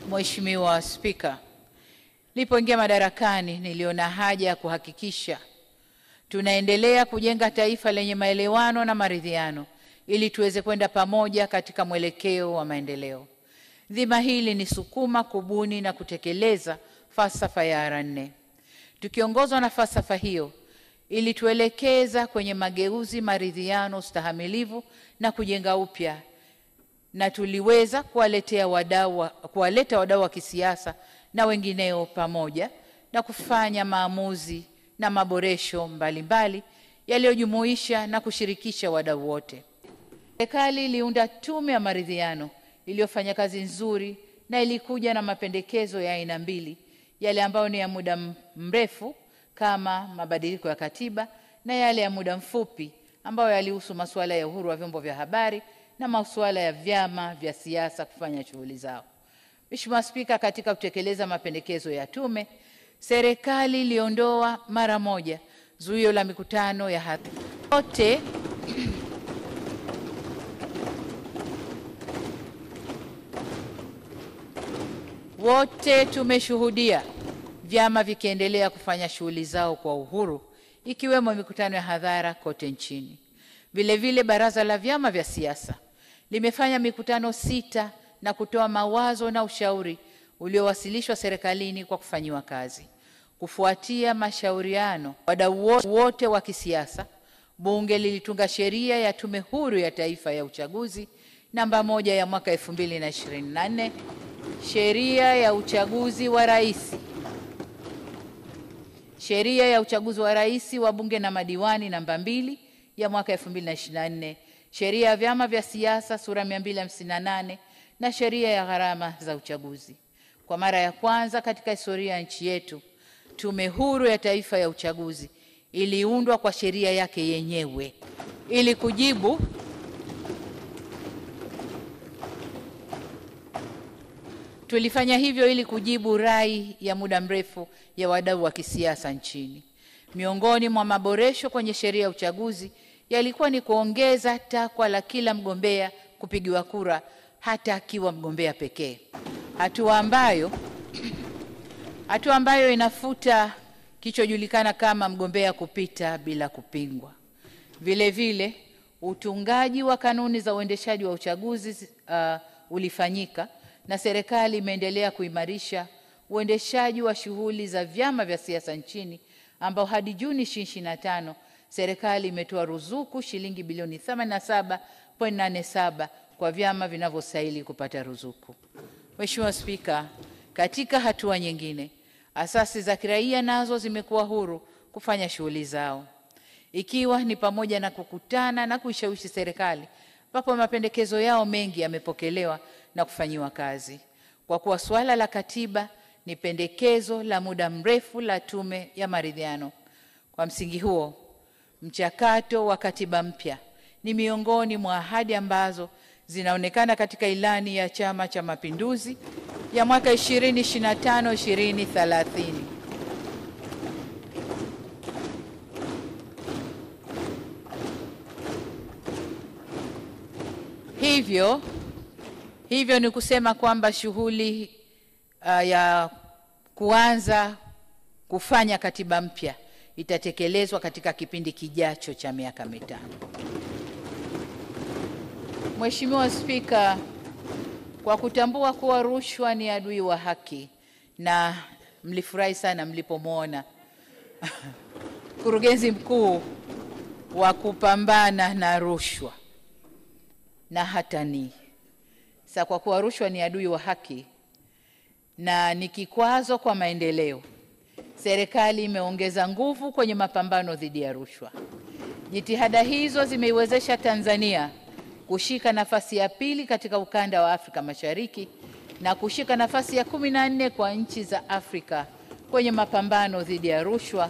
Mheshimiwa Spika, nilipoingia madarakani niliona haja ya kuhakikisha tunaendelea kujenga taifa lenye maelewano na maridhiano ili tuweze kwenda pamoja katika mwelekeo wa maendeleo. Dhima hili ni sukuma kubuni na kutekeleza falsafa ya R4. Tukiongozwa na falsafa hiyo ili tuelekeza kwenye mageuzi, maridhiano, ustahamilivu na kujenga upya, na tuliweza kuwaleta wadau wa kisiasa na wengineo pamoja na kufanya maamuzi na maboresho mbalimbali yaliyojumuisha na kushirikisha wadau wote. Serikali iliunda tume ya maridhiano iliyofanya kazi nzuri na ilikuja na mapendekezo ya aina mbili, yale ambayo ni ya muda mrefu kama mabadiliko ya katiba na yale ya muda mfupi ambayo yalihusu masuala ya uhuru wa vyombo vya habari na masuala ya vyama vya siasa kufanya shughuli zao. Mheshimiwa Spika, katika kutekeleza mapendekezo ya tume, serikali iliondoa mara moja zuio la mikutano ya hadhara. Wote tumeshuhudia vyama vikiendelea kufanya shughuli zao kwa uhuru, ikiwemo mikutano ya hadhara kote nchini. Vile vile Baraza la Vyama vya Siasa limefanya mikutano 6 na kutoa mawazo na ushauri uliowasilishwa serikalini kwa kufanyiwa kazi. Kufuatia mashauriano wadau wote wa kisiasa, Bunge lilitunga sheria ya Tume Huru ya Taifa ya Uchaguzi namba 1 ya mwaka 2024, sheria ya uchaguzi wa rais, sheria ya uchaguzi wa rais, wa bunge na madiwani namba 2 ya mwaka 2024, sheria ya vyama vya siasa sura 258 na sheria ya gharama za uchaguzi. Kwa mara ya kwanza katika historia ya nchi yetu, Tume Huru ya Taifa ya Uchaguzi iliundwa kwa sheria yake yenyewe ili kujibu Tulifanya hivyo ili kujibu rai ya muda mrefu ya wadau wa kisiasa nchini. Miongoni mwa maboresho kwenye sheria ya uchaguzi yalikuwa ni kuongeza takwa la kila mgombea kupigiwa kura hata akiwa mgombea pekee. Hatua ambayo inafuta kichojulikana kama mgombea kupita bila kupingwa. Vile vile utungaji wa kanuni za uendeshaji wa uchaguzi ulifanyika, na serikali imeendelea kuimarisha uendeshaji wa shughuli za vyama vya siasa nchini, ambao hadi Juni 2025 serikali imetoa ruzuku shilingi bilioni 87.87 kwa vyama vinavyostahili kupata ruzuku. Mheshimiwa Spika, katika hatua nyingine, asasi za kiraia nazo zimekuwa huru kufanya shughuli zao, ikiwa ni pamoja na kukutana na kuishawishi serikali, ambapo mapendekezo yao mengi yamepokelewa na kufanyiwa kazi. Kwa kuwa swala la katiba ni pendekezo la muda mrefu la Tume ya Maridhiano, kwa msingi huo mchakato wa katiba mpya ni miongoni mwa ahadi ambazo zinaonekana katika ilani ya Chama cha Mapinduzi ya mwaka 2025-2030. Hivyo ni kusema kwamba shughuli ya kuanza kufanya katiba mpya itatekelezwa katika kipindi kijacho cha miaka 5. Mheshimiwa Spika, kwa kutambua kuwa rushwa ni adui wa haki, na mlifurahi sana mlipomwona mkurugenzi mkuu wa kupambana na rushwa na hatani. Sasa kwa kuwa rushwa ni adui wa haki na ni kikwazo kwa maendeleo, serikali imeongeza nguvu kwenye mapambano dhidi ya rushwa. Jitihada hizo zimeiwezesha Tanzania kushika nafasi ya 2 katika ukanda wa Afrika Mashariki na kushika nafasi ya 14 kwa nchi za Afrika kwenye mapambano dhidi ya rushwa.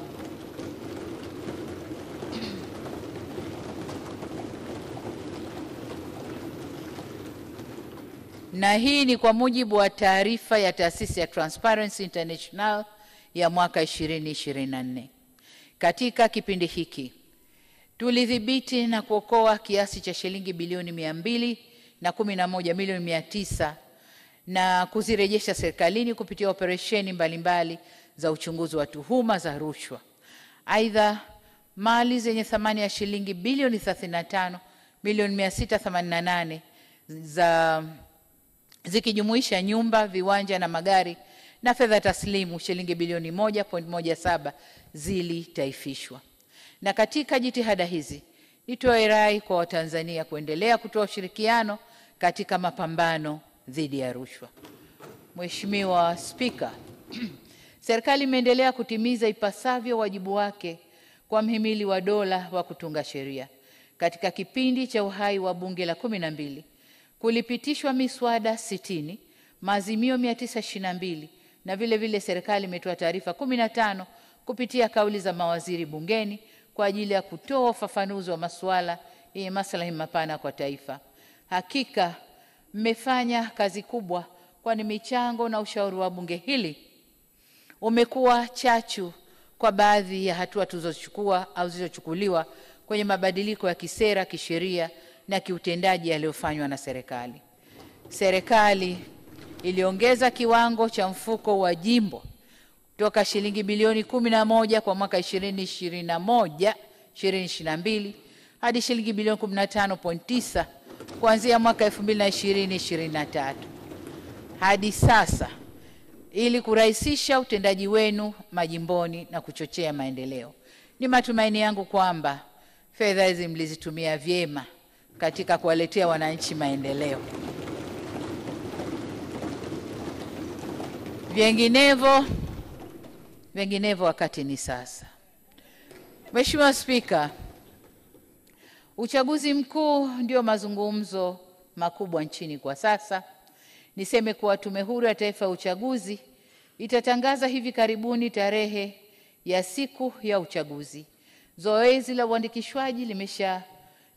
Na hii ni kwa mujibu wa taarifa ya taasisi ya Transparency International ya mwaka 2024. Katika kipindi hiki tulidhibiti na kuokoa kiasi cha shilingi bilioni 211 milioni 900 na kuzirejesha serikalini kupitia operesheni mbalimbali za uchunguzi wa tuhuma za rushwa. Aidha, mali zenye thamani ya shilingi bilioni 35 milioni 688 zikijumuisha nyumba, viwanja na magari na fedha taslimu shilingi bilioni 1.17 zilitaifishwa. Na katika jitihada hizi, nitoe rai kwa Watanzania kuendelea kutoa ushirikiano katika mapambano dhidi ya rushwa. Mheshimiwa Spika, serikali imeendelea kutimiza ipasavyo wajibu wake kwa mhimili wa dola wa kutunga sheria. Katika kipindi cha uhai wa Bunge la 12, kulipitishwa miswada 60, maazimio 922 na vile serikali imetoa taarifa 15 kupitia kauli za mawaziri bungeni kwa ajili ya kutoa ufafanuzi wa masuala yenye maslahi mapana kwa taifa. Hakika mmefanya kazi kubwa, kwani michango na ushauri wa bunge hili umekuwa chachu kwa baadhi ya hatua tulizochukua au zilizochukuliwa kwenye mabadiliko ya kisera, kisheria na kiutendaji yaliyofanywa na serikali. Serikali iliongeza kiwango cha mfuko wa jimbo kutoka shilingi bilioni 11 kwa mwaka 2021-2022 hadi shilingi bilioni 15.9 kuanzia mwaka 2020-2023 hadi sasa, ili kurahisisha utendaji wenu majimboni na kuchochea maendeleo. Ni matumaini yangu kwamba fedha hizi mlizitumia vyema katika kuwaletea wananchi maendeleo. Vinginevyo wakati ni sasa. Mheshimiwa Spika, uchaguzi mkuu ndio mazungumzo makubwa nchini kwa sasa. Niseme kuwa Tume Huru ya Taifa ya Uchaguzi itatangaza hivi karibuni tarehe ya siku ya uchaguzi. Zoezi la uandikishwaji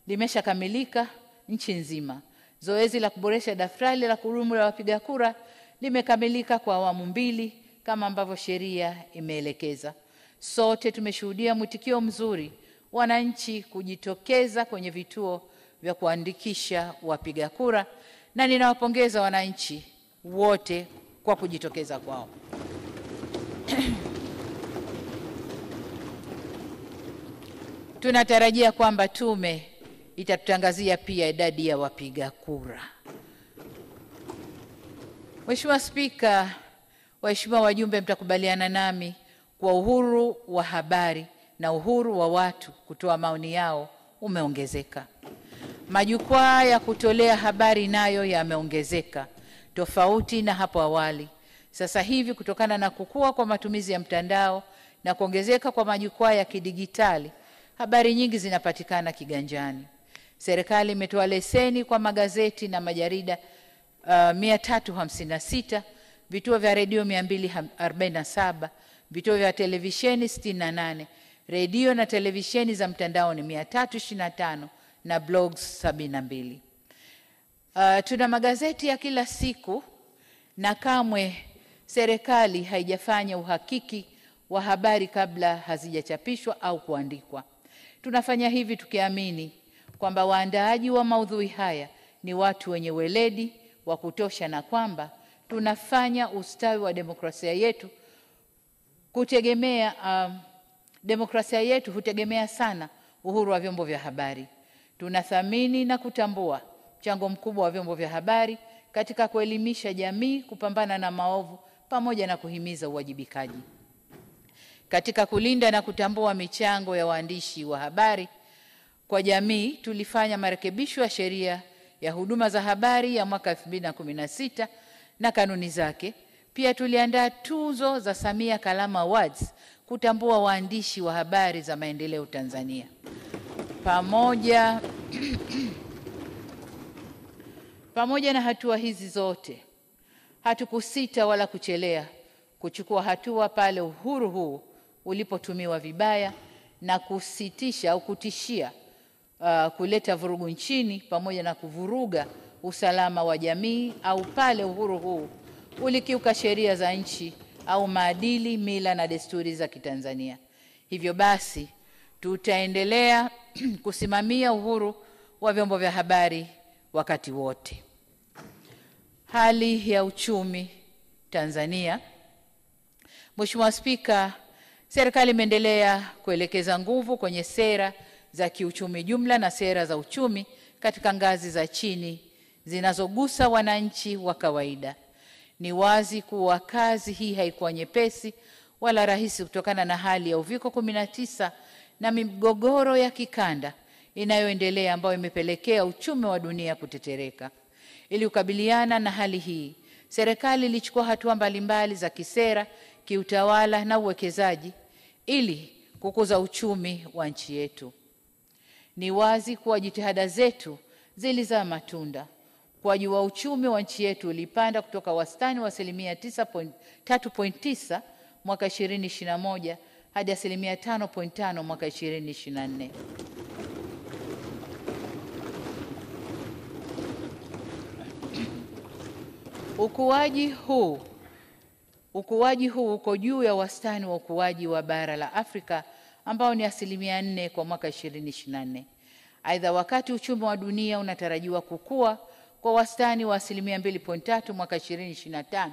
limeshakamilika nchi nzima. Zoezi la kuboresha daftari la kudumu la wapiga kura limekamilika kwa awamu 2 kama ambavyo sheria imeelekeza. Sote tumeshuhudia mwitikio mzuri wananchi kujitokeza kwenye vituo vya kuandikisha wapiga kura, na ninawapongeza wananchi wote kwa kujitokeza kwao. Tunatarajia kwamba tume itatutangazia pia idadi ya wapiga kura. Mheshimiwa Spika, waheshimiwa wajumbe, mtakubaliana nami kwa uhuru wa habari na uhuru wa watu kutoa maoni yao umeongezeka. Majukwaa ya kutolea habari nayo yameongezeka tofauti na hapo awali. Sasa hivi, kutokana na kukua kwa matumizi ya mtandao na kuongezeka kwa majukwaa ya kidigitali, habari nyingi zinapatikana kiganjani. Serikali imetoa leseni kwa magazeti na majarida 356, vituo vya redio 247, vituo vya televisheni 68, redio na televisheni za mtandaoni 325 na blogs 72. Tuna magazeti ya kila siku na kamwe serikali haijafanya uhakiki wa habari kabla hazijachapishwa au kuandikwa. Tunafanya hivi tukiamini kwamba waandaaji wa maudhui haya ni watu wenye weledi wa kutosha na kwamba tunafanya ustawi wa demokrasia yetu demokrasia yetu hutegemea sana uhuru wa vyombo vya habari. Tunathamini na kutambua mchango mkubwa wa vyombo vya habari katika kuelimisha jamii, kupambana na maovu pamoja na kuhimiza uwajibikaji. Katika kulinda na kutambua michango ya waandishi wa habari kwa jamii, tulifanya marekebisho ya sheria ya huduma za habari ya mwaka 2016 na kanuni zake. Pia tuliandaa tuzo za Samia Kalamu Awards kutambua waandishi wa habari za maendeleo Tanzania. Pamoja na hatua hizi zote, hatukusita wala kuchelea kuchukua hatua pale uhuru huu ulipotumiwa vibaya na kusitisha au kutishia kuleta vurugu nchini pamoja na kuvuruga usalama wa jamii, au pale uhuru huu ulikiuka sheria za nchi au maadili, mila na desturi za Kitanzania. Hivyo basi, tutaendelea kusimamia uhuru wa vyombo vya habari wakati wote. Hali ya uchumi Tanzania. Mheshimiwa Spika, serikali imeendelea kuelekeza nguvu kwenye sera za kiuchumi jumla na sera za uchumi katika ngazi za chini zinazogusa wananchi wa kawaida. Ni wazi kuwa kazi hii haikuwa nyepesi wala rahisi kutokana na hali ya Uviko 19 na migogoro ya kikanda inayoendelea ambayo imepelekea uchumi wa dunia kutetereka. Ili kukabiliana na hali hii, serikali ilichukua hatua mbalimbali za kisera, kiutawala na uwekezaji ili kukuza uchumi wa nchi yetu. Ni wazi kuwa jitihada zetu zilizaa matunda. Ukuaji wa uchumi wa nchi yetu ulipanda kutoka wastani wa asilimia 3.9 mwaka 2021 hadi asilimia 5.5 mwaka 2024. Ukuaji huu uko juu ya wastani wa ukuaji wa bara la Afrika ambao ni asilimia 4 kwa mwaka 2024. Aidha, wakati uchumi wa dunia unatarajiwa kukua kwa wastani wa asilimia 2.3 mwaka 2025,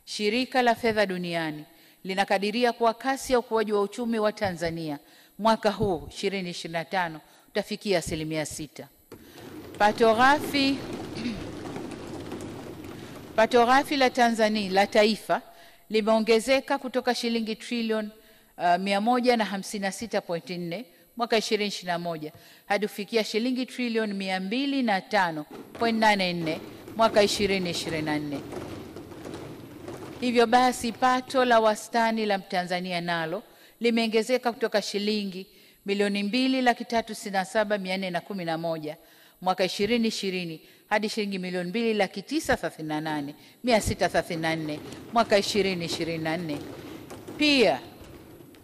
Shirika la Fedha Duniani linakadiria kuwa kasi ya ukuaji wa uchumi wa Tanzania mwaka huu 2025 utafikia asilimia 6. Pato ghafi la Tanzania la taifa limeongezeka kutoka shilingi trilioni 156.4 mwaka 2021 hadi kufikia shilingi trilioni 205.84 mwaka 2024. Hivyo basi pato la wastani la Mtanzania nalo limeongezeka kutoka shilingi milioni 2,367,411 mwaka 2020 hadi shilingi milioni 2,938,634 mwaka 2024. Pia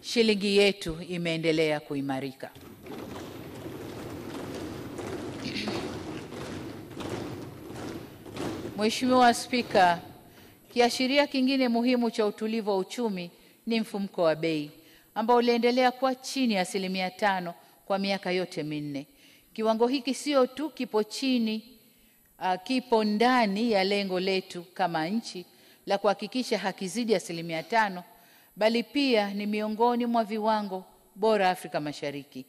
shilingi yetu imeendelea kuimarika. Mheshimiwa Spika, kiashiria kingine muhimu cha utulivu wa uchumi ni mfumuko wa bei ambao uliendelea kuwa chini ya asilimia 5 kwa miaka yote minne. Kiwango hiki sio tu kipo ndani ya lengo letu kama nchi la kuhakikisha hakizidi asilimia 5, bali pia ni miongoni mwa viwango bora Afrika Mashariki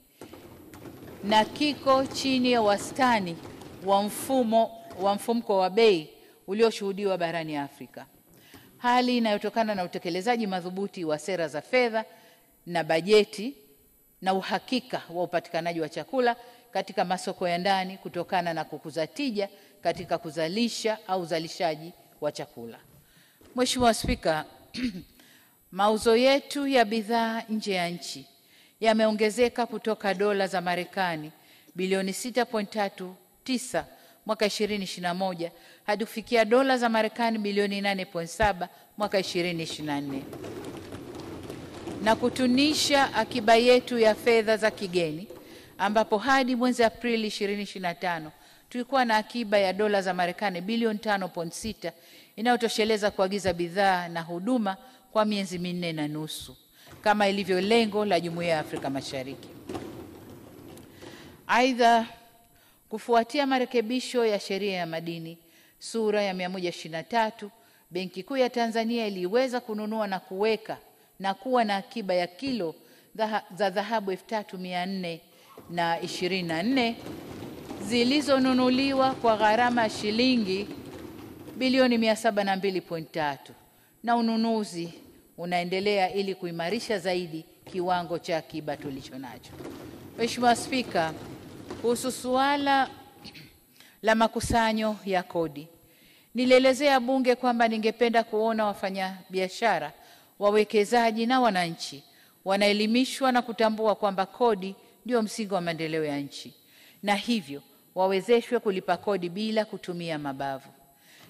na kiko chini ya wastani wa mfumuko wa bei ulioshuhudiwa barani Afrika. Hali inayotokana na utekelezaji madhubuti wa sera za fedha na bajeti na uhakika wa upatikanaji wa chakula katika masoko ya ndani kutokana na kukuza tija katika kuzalisha au uzalishaji wa chakula. Mheshimiwa Spika, mauzo yetu ya bidhaa nje ya nchi yameongezeka kutoka dola za Marekani bilioni 6.39 mwaka 2021 hadi kufikia dola za Marekani bilioni 8.7 mwaka 2024. Na kutunisha akiba yetu ya fedha za kigeni ambapo hadi mwezi Aprili 2025 tulikuwa na akiba ya dola za Marekani bilioni 5.6 inayotosheleza kuagiza bidhaa na huduma kwa miezi 4.5 kama ilivyo lengo la Jumuiya ya Afrika Mashariki. Aidha, kufuatia marekebisho ya sheria ya madini sura ya 123, Benki Kuu ya Tanzania iliweza kununua na kuweka na kuwa na akiba ya kilo za dhahabu 3,424 zilizonunuliwa kwa gharama ya shilingi bilioni 702.3 na ununuzi unaendelea ili kuimarisha zaidi kiwango cha akiba tulicho nacho. Mheshimiwa Spika, kuhusu suala la makusanyo ya kodi, nilielezea Bunge kwamba ningependa kuona wafanyabiashara, wawekezaji na wananchi wanaelimishwa na kutambua kwamba kodi ndio msingi wa maendeleo ya nchi na hivyo wawezeshwe kulipa kodi bila kutumia mabavu.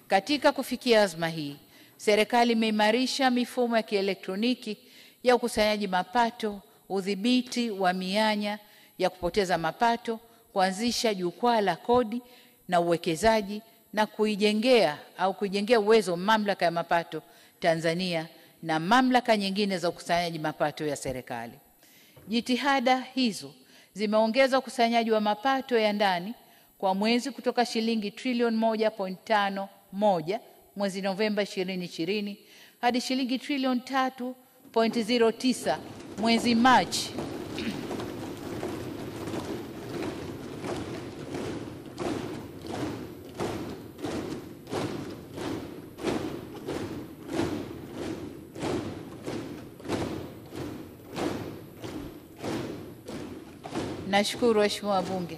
Katika kufikia azma hii, serikali imeimarisha mifumo ya kielektroniki ya ukusanyaji mapato, udhibiti wa mianya ya kupoteza mapato, kuanzisha jukwaa la kodi na uwekezaji na kuijengea uwezo mamlaka ya mapato Tanzania na mamlaka nyingine za ukusanyaji mapato ya serikali. Jitihada hizo zimeongeza ukusanyaji wa mapato ya ndani kwa mwezi kutoka shilingi trilioni 1.5 1 mwezi Novemba 2020 hadi shilingi trilioni 3.09 mwezi Machi Nashukuru waheshimiwa wabunge.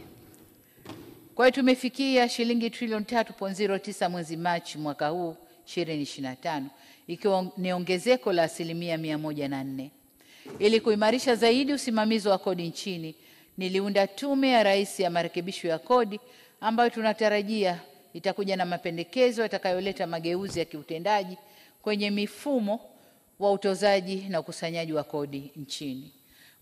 Kwa hiyo tumefikia shilingi trilioni 3.09 mwezi Machi mwaka huu 2025, ikiwa ni ongezeko la asilimia 104. Ili kuimarisha zaidi usimamizi wa kodi nchini, niliunda Tume ya Rais ya Marekebisho ya Kodi ambayo tunatarajia itakuja na mapendekezo yatakayoleta mageuzi ya kiutendaji kwenye mifumo wa utozaji na ukusanyaji wa kodi nchini.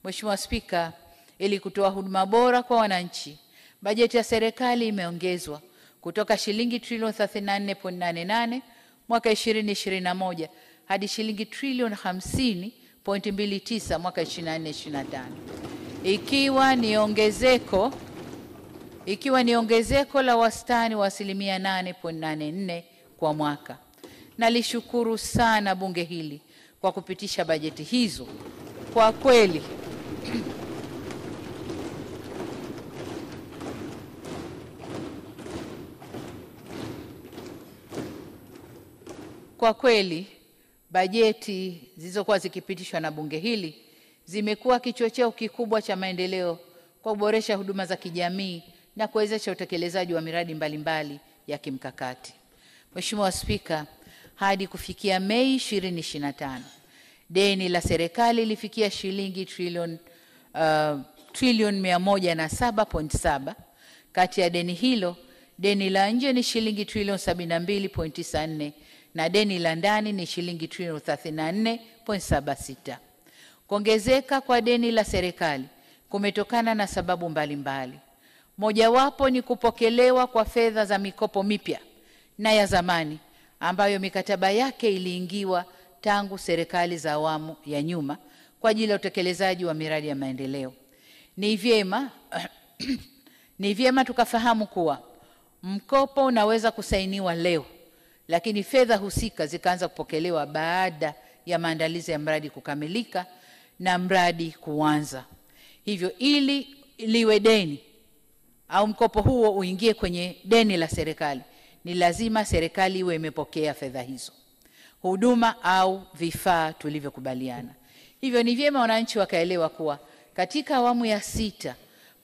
Mheshimiwa Spika, ili kutoa huduma bora kwa wananchi, bajeti ya serikali imeongezwa kutoka shilingi trilioni 34.88 mwaka 2021 hadi shilingi trilioni 50.29 mwaka 2024/25, ikiwa ni ongezeko la wastani wa asilimia 8.84 kwa mwaka. Nalishukuru sana bunge hili kwa kupitisha bajeti hizo. Kwa kweli bajeti zilizokuwa zikipitishwa na bunge hili zimekuwa kichocheo kikubwa cha maendeleo kwa kuboresha huduma za kijamii na kuwezesha utekelezaji wa miradi mbalimbali ya kimkakati. Mheshimiwa Spika, hadi kufikia Mei 2025, deni la serikali lilifikia shilingi trilioni 107.7. Kati ya deni hilo, deni la nje ni shilingi trilioni 72.94 na deni la ndani ni shilingi trilioni 34.76. Kuongezeka kwa deni la serikali kumetokana na sababu mbalimbali. Mojawapo ni kupokelewa kwa fedha za mikopo mipya na ya zamani ambayo mikataba yake iliingiwa tangu serikali za awamu ya nyuma kwa ajili ya utekelezaji wa miradi ya maendeleo. Ni vyema tukafahamu kuwa mkopo unaweza kusainiwa leo, lakini fedha husika zikaanza kupokelewa baada ya maandalizi ya mradi kukamilika na mradi kuanza. Hivyo ili liwe deni au mkopo huo uingie kwenye deni la serikali, ni lazima serikali iwe imepokea fedha hizo, huduma au vifaa tulivyokubaliana. Hivyo ni vyema wananchi wakaelewa kuwa katika awamu ya 6,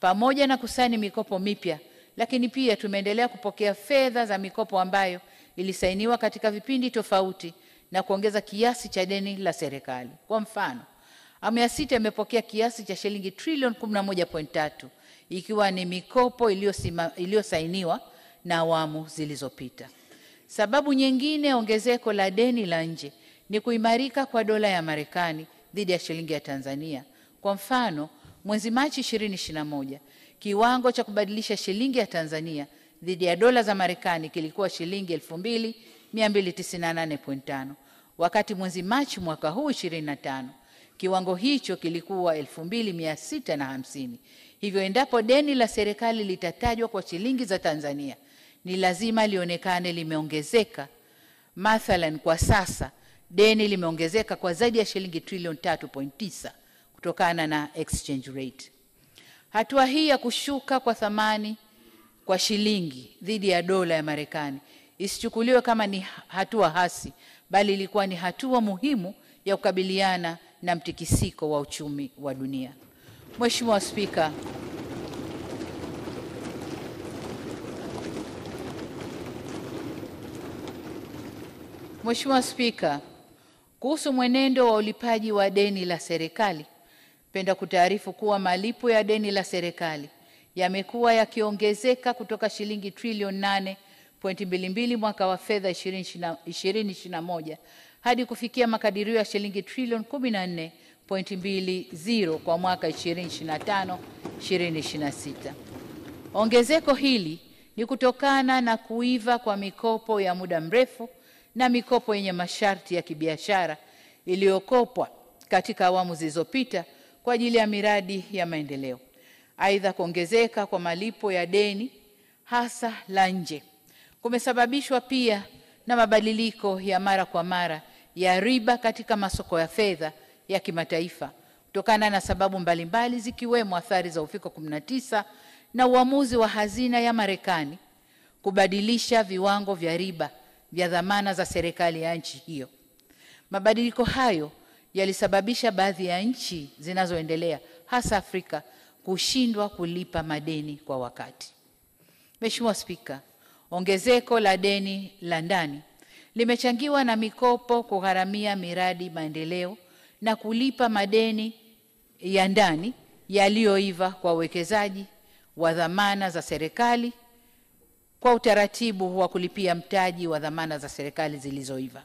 pamoja na kusaini mikopo mipya, lakini pia tumeendelea kupokea fedha za mikopo ambayo ilisainiwa katika vipindi tofauti na kuongeza kiasi cha deni la serikali. Kwa mfano, awamu ya 6 imepokea kiasi cha shilingi trilioni 11.3 ikiwa ni mikopo iliyosainiwa na awamu zilizopita. Sababu nyingine ya ongezeko la deni la nje ni kuimarika kwa dola ya Marekani dhidi ya shilingi ya Tanzania. Kwa mfano, mwezi Machi 2021, kiwango cha kubadilisha shilingi ya Tanzania dhidi ya dola za Marekani kilikuwa shilingi 2298.5, wakati mwezi Machi mwaka huu 2025 kiwango hicho kilikuwa 2650. Hivyo endapo deni la serikali litatajwa kwa shilingi za Tanzania, ni lazima lionekane limeongezeka. Mathalan, kwa sasa deni limeongezeka kwa zaidi ya shilingi trilioni 3.9 kutokana na exchange rate. Hatua hii ya kushuka kwa thamani kwa shilingi dhidi ya dola ya Marekani isichukuliwe kama ni hatua hasi, bali ilikuwa ni hatua muhimu ya kukabiliana na mtikisiko wa uchumi wa dunia. Mheshimiwa Spika, kuhusu mwenendo wa ulipaji wa deni la serikali, napenda kutaarifu kuwa malipo ya deni la serikali yamekuwa yakiongezeka kutoka shilingi trilioni 8.22 mwaka wa fedha 2021 hadi kufikia makadirio ya shilingi trilioni 14.20 kwa mwaka 2025/2026. Ongezeko hili ni kutokana na kuiva kwa mikopo ya muda mrefu na mikopo yenye masharti ya kibiashara iliyokopwa katika awamu zilizopita kwa ajili ya miradi ya maendeleo. Aidha, kuongezeka kwa malipo ya deni hasa la nje kumesababishwa pia na mabadiliko ya mara kwa mara ya riba katika masoko ya fedha ya kimataifa kutokana na sababu mbalimbali zikiwemo athari za uviko 19 na uamuzi wa hazina ya Marekani kubadilisha viwango vya riba vya dhamana za serikali ya nchi hiyo. Mabadiliko hayo yalisababisha baadhi ya nchi zinazoendelea hasa Afrika kushindwa kulipa madeni kwa wakati. Mheshimiwa Spika, ongezeko la deni la ndani limechangiwa na mikopo kugharamia miradi maendeleo na kulipa madeni ya ndani yaliyoiva kwa uwekezaji wa dhamana za serikali kwa utaratibu wa kulipia mtaji wa dhamana za serikali zilizoiva.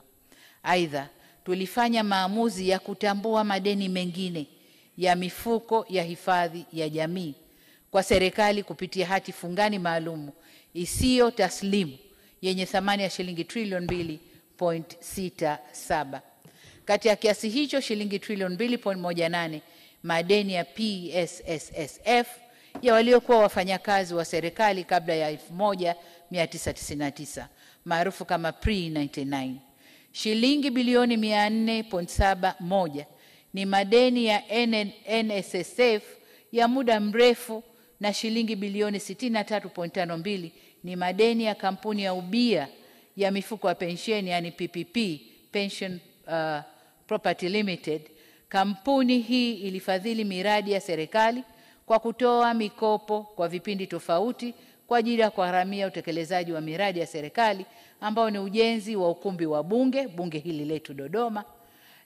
Aidha, tulifanya maamuzi ya kutambua madeni mengine ya mifuko ya hifadhi ya jamii kwa serikali kupitia hati fungani maalumu isiyo taslimu yenye thamani ya shilingi trilioni 2.67. Kati ya kiasi hicho shilingi trilioni 2.18 madeni ya PSSSF ya waliokuwa wafanyakazi wa serikali kabla ya 1999 maarufu kama pre-99. Shilingi bilioni 400.71 ni madeni ya NSSF ya muda mrefu na shilingi bilioni 63.52 ni madeni ya kampuni ya ubia ya mifuko ya pensheni yani PPP, Pension Property Limited. Kampuni hii ilifadhili miradi ya serikali kwa kutoa mikopo kwa vipindi tofauti kwa ajili ya kugharamia utekelezaji wa miradi ya serikali ambao ni ujenzi wa ukumbi wa bunge hili letu Dodoma,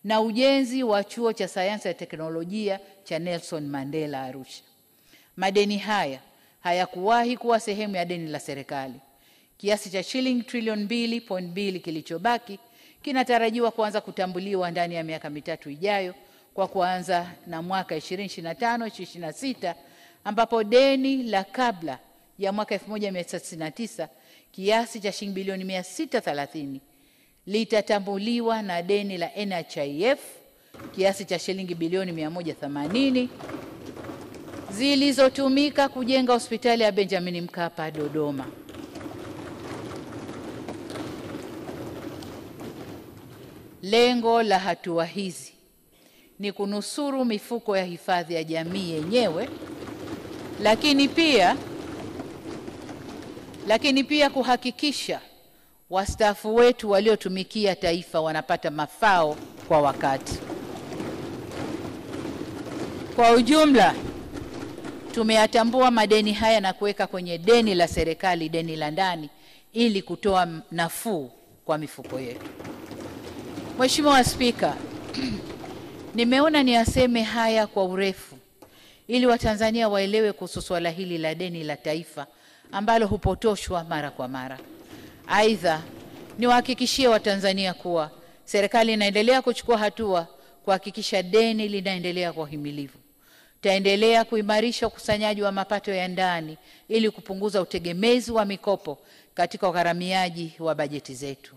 na ujenzi wa chuo cha sayansi ya teknolojia cha Nelson Mandela Arusha. Madeni haya hayakuwahi kuwa sehemu ya deni la serikali. Kiasi cha shilingi trilioni 2.2 kilichobaki kinatarajiwa kuanza kutambuliwa ndani ya miaka mitatu ijayo kwa kuanza na mwaka 2025-2026 ambapo deni la kabla ya mwaka 1999 kiasi cha shilingi bilioni 630 litatambuliwa na deni la NHIF kiasi cha shilingi bilioni 180 zilizotumika kujenga hospitali ya Benjamin Mkapa Dodoma. Lengo la hatua hizi ni kunusuru mifuko ya hifadhi ya jamii yenyewe, lakini pia kuhakikisha wastaafu wetu waliotumikia taifa wanapata mafao kwa wakati. Kwa ujumla, tumeyatambua madeni haya na kuweka kwenye deni la serikali, deni la ndani, ili kutoa nafuu kwa mifuko yetu. Mheshimiwa Spika, nimeona niaseme haya kwa urefu ili Watanzania waelewe kuhusu swala hili la deni la taifa ambalo hupotoshwa mara kwa mara. Aidha, niwahakikishie Watanzania kuwa serikali inaendelea kuchukua hatua kuhakikisha deni linaendelea kwa himilivu. Tutaendelea kuimarisha ukusanyaji wa mapato ya ndani ili kupunguza utegemezi wa mikopo katika ugharamiaji wa bajeti zetu.